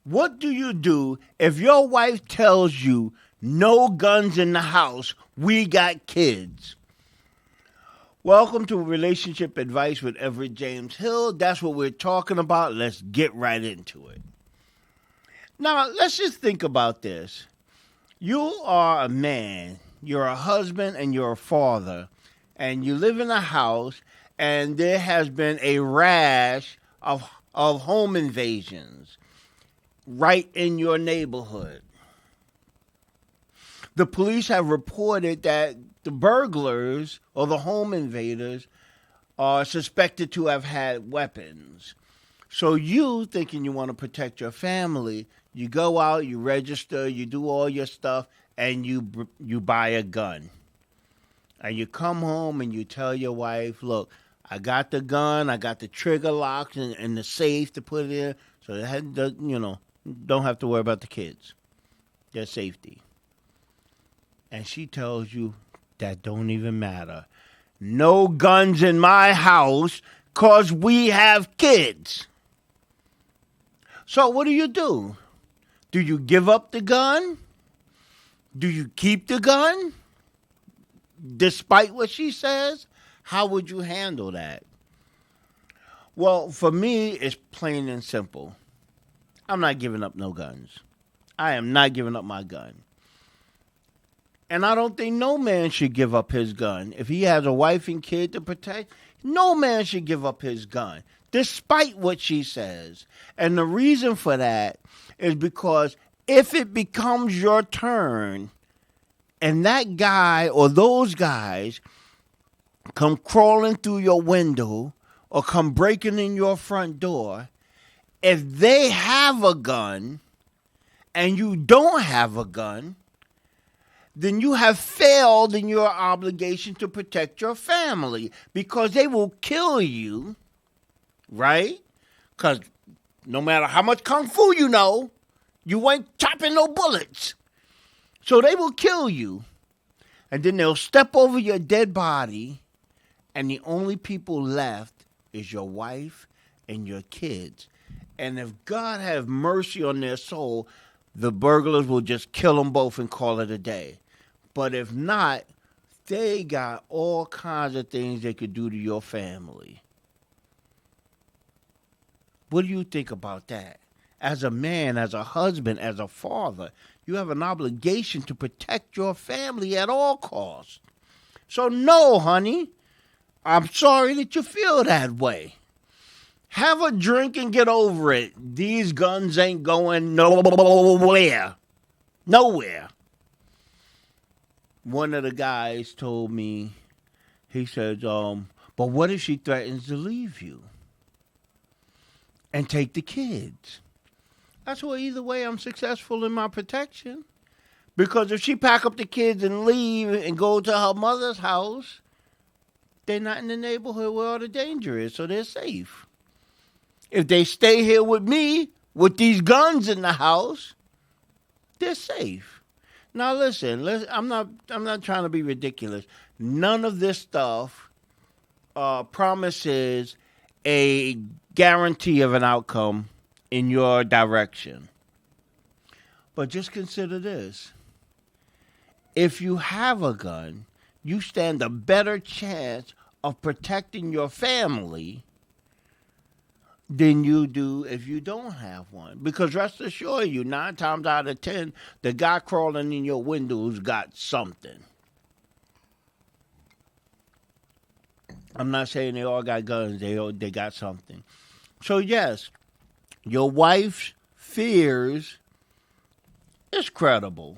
What do you do if your wife tells you, no guns in the house, we got kids? Welcome to Relationship Advice with Everett James Hill. That's what we're talking about. Let's get right into it. Now, let's just think about this. You are a man, you're a husband, and you're a father, and you live in a house, and there has been a rash of home invasions right in your neighborhood. The police have reported that the burglars or the home invaders are suspected to have had weapons. So you, thinking you want to protect your family, you go out, you register, you do all your stuff, and you buy a gun. And you come home and you tell your wife, look, I got the gun, I got the trigger locks and the safe to put it in, so don't have to worry about the kids, their safety. And she tells you that don't even matter. No guns in my house because we have kids. So what do? Do you give up the gun? Do you keep the gun? Despite what she says, how would you handle that? Well, for me, it's plain and simple. I'm not giving up no guns. I am not giving up my gun. And I don't think no man should give up his gun. If he has a wife and kid to protect, no man should give up his gun, despite what she says. And the reason for that is because if it becomes your turn and that guy or those guys come crawling through your window or come breaking in your front door, if they have a gun and you don't have a gun, then you have failed in your obligation to protect your family because they will kill you, right? Because no matter how much kung fu you know, you ain't chopping no bullets. So they will kill you. And then they'll step over your dead body, and the only people left is your wife and your kids. And if God have mercy on their soul, the burglars will just kill them both and call it a day. But if not, they got all kinds of things they could do to your family. What do you think about that? As a man, as a husband, as a father, you have an obligation to protect your family at all costs. So no, honey, I'm sorry that you feel that way. Have a drink and get over it. These guns ain't going nowhere. Nowhere. One of the guys told me, he said, but what if she threatens to leave you and take the kids? I said, well, either way, I'm successful in my protection. Because if she pack up the kids and leave and go to her mother's house, they're not in the neighborhood where all the danger is, so they're safe. If they stay here with me, with these guns in the house, they're safe. Now listen, I'm not trying to be ridiculous. None of this stuff promises a guarantee of an outcome in your direction. But just consider this. If you have a gun, you stand a better chance of protecting your family than you do if you don't have one. Because rest assured you, 9 times out of 10, the guy crawling in your windows got something. I'm not saying they all got guns. They got something. So yes, your wife's fears is credible.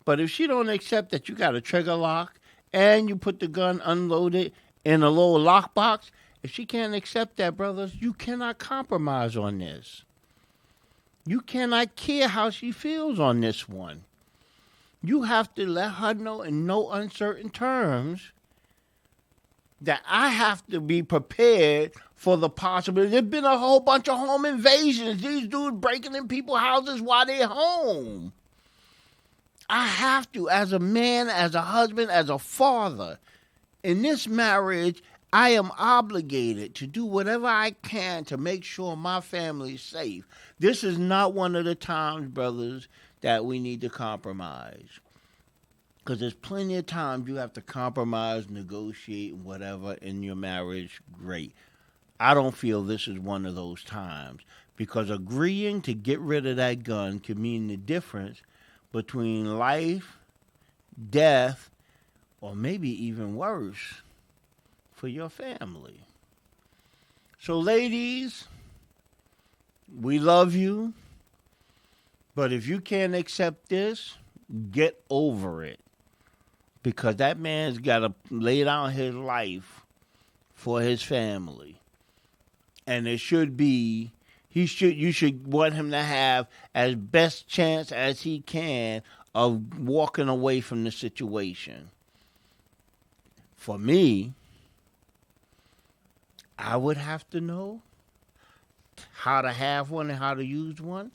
But if she don't accept that you got a trigger lock and you put the gun unloaded in a little lockbox, if she can't accept that, brothers, you cannot compromise on this. You cannot care how she feels on this one. You have to let her know in no uncertain terms that I have to be prepared for the possibility. There's been a whole bunch of home invasions. These dudes breaking in people's houses while they're home. I have to, as a man, as a husband, as a father, in this marriage, I am obligated to do whatever I can to make sure my family's safe. This is not one of the times, brothers, that we need to compromise. Because there's plenty of times you have to compromise, negotiate, whatever in your marriage. Great. I don't feel this is one of those times. Because agreeing to get rid of that gun could mean the difference between life, death, or maybe even worse for your family. So, ladies, we love you. But if you can't accept this, get over it. Because that man's got to lay down his life for his family. And it should be, you should want him to have as best chance as he can of walking away from the situation. For me, I would have to know how to have one and how to use one.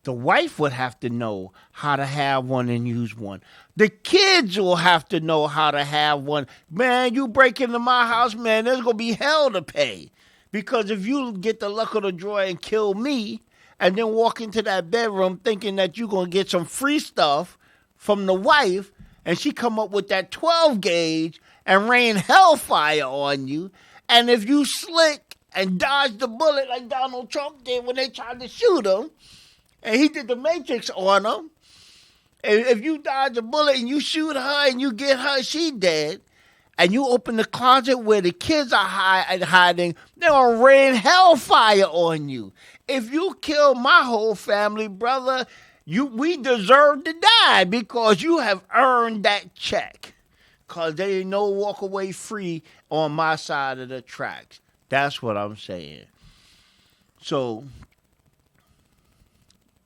The wife would have to know how to have one and use one. The kids will have to know how to have one. Man, you break into my house, man, there's going to be hell to pay. Because if you get the luck of the draw and kill me and then walk into that bedroom thinking that you're going to get some free stuff from the wife and she come up with that 12 gauge and rain hellfire on you, and if you slick and dodge the bullet like Donald Trump did when they tried to shoot him, and he did the Matrix on him. And if you dodge a bullet and you shoot her and you get her, she dead. And you open the closet where the kids are hiding, they're going to rain hellfire on you. If you kill my whole family, brother, we deserve to die because you have earned that check. Because there ain't no walk away free on my side of the tracks. That's what I'm saying. So,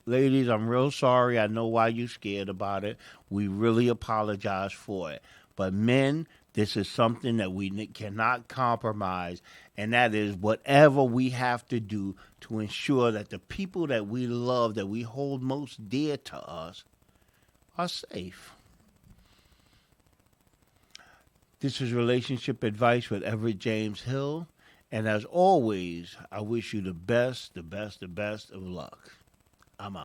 ladies, I'm real sorry. I know why you're scared about it. We really apologize for it. But men, this is something that we cannot compromise, and that is whatever we have to do to ensure that the people that we love, that we hold most dear to us, are safe. This is Relationship Advice with Everett James Hill. And as always, I wish you the best of luck. I'm out.